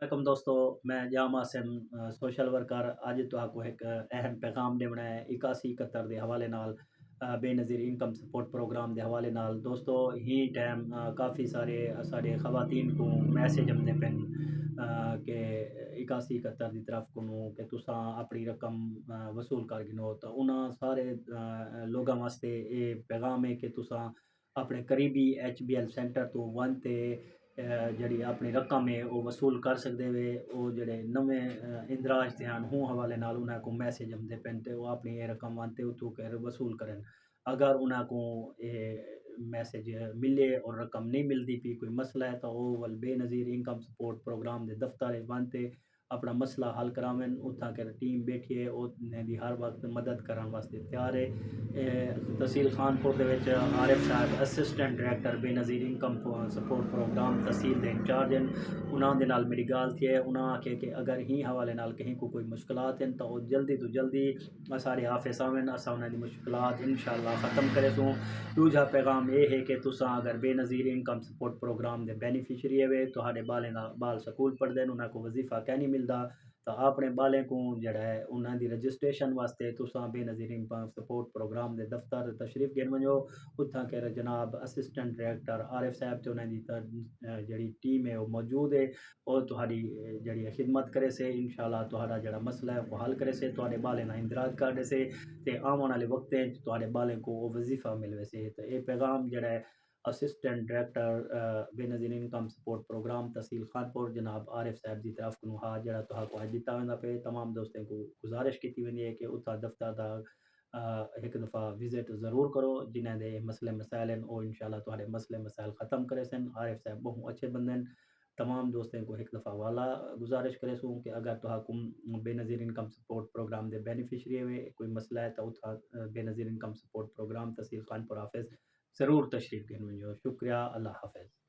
وعلیکم دوستو، میں جام عاصم سوشل ورکر اج تو ایک اہم پیغام دینا ہے 8171 دے حوالے نال بے نظیر انکم سپورٹ پروگرام دے حوالے نال دوستو ہی ٹائم کافی سارے خواتین کو میسج آتے پن کہ 8171 دی طرف کو کہ تساں اپنی رقم وصول کر گنو تو انہاں سارے لوگاں واسطے یہ پیغام ہے کہ تساں اپنے قریبی ایچ بی ایل سینٹر تو ون تے جڑی اپنی رقم ہے وہ وصول کر سکتے ہوئے وہ جڑے نویں اندراج دھیان ہوں حوالے نال انہاں کو میسج آتے پن تے وہ اپنی یہ رقم وانتے اتو کر وصول کرن اگر انہاں کو یہ میسج ملے اور رقم نہیں ملتی پی کوئی مسئلہ ہے تو وہ بے نظیر انکم سپورٹ پروگرام دے دفتر وانتے اپنا مسئلہ حل کراویں اتھاں کر ٹیم بیٹھی ہے انہیں دی ہر وقت مدد کرن واسطے تیار ہے تحصیل خانپور دے وچ عارف صاحب اسسٹنٹ ڈائریکٹر بے نظیر انکم سپورٹ پروگرام تحصیل دے انچارج ہیں انہاں دے نال میری گال تھی ہے انہاں آکھے کہ اگر ہی حوالے نال کہیں کو کوئی مشکلات ہیں تو وہ جلدی تو جلدی سارے آفس آویں اساں انہاں دی مشکلات انشاءاللہ ختم کرے سوں دوجا پیغام یہ ہے کہ تساں اگر بے نظیر انکم سپورٹ پروگرام دے بینیفیشری ہوئے تہاڈے بالیں دا بال سکول پڑھ دین انہاں کو وظیفہ کہ نہیں ملدا تو اپنے بالیں کو جڑا ہے انہاں دی رجسٹریشن واسطے تساں بے نظیر انکم سپورٹ پروگرام دے دفتر تشریف گن ونجو اتھاں کہ جناب اسسٹنٹ ڈائریکٹر عارف صاحب تے انہاں دی جڑی ٹیم ہے وہ موجود ہے اور تہاڈی جڑی خدمت کرے سے انشاءاللہ تہاڈا جڑا مسئلہ ہے وہ حل کرے سے تہاڈے بالیں دا اندراج کر دے سے تے آون والے وقتیں تہاڈے بالیں کو وہ وظیفہ ملوے سے تو یہ پیغام جڑا ہے اسسٹنٹ ڈائریکٹر بے نظیر انکم سپورٹ پروگرام تحصیل خانپور جناب عارف صاحب دی طرف کو ہا جڑا تہاں کو اج دتا ویندا پہ تمام دوستوں کو گزارش کیتی ویندی ہے کہ اتھا دفتر دا ایک دفعہ وزٹ ضرور کرو جنہیں دے مسئلے مسائل ہیں وہ انشاءاللہ تہاڈے مسئلے مسائل ختم کرے سن عارف صاحب بہت اچھے بندے ہیں تمام دوستوں کو ایک دفعہ والا گزارش کرے سوں کہ اگر تہاں کو بے نظیر انکم سپورٹ پروگرام دے بینیفیشری ہوئے کوئی مسئلہ ہے تو اتھا بے نظیر انکم سپورٹ پروگرام تحصیل خانپور آفس ضرور تشریف گن ونجو شکریہ اللہ حافظ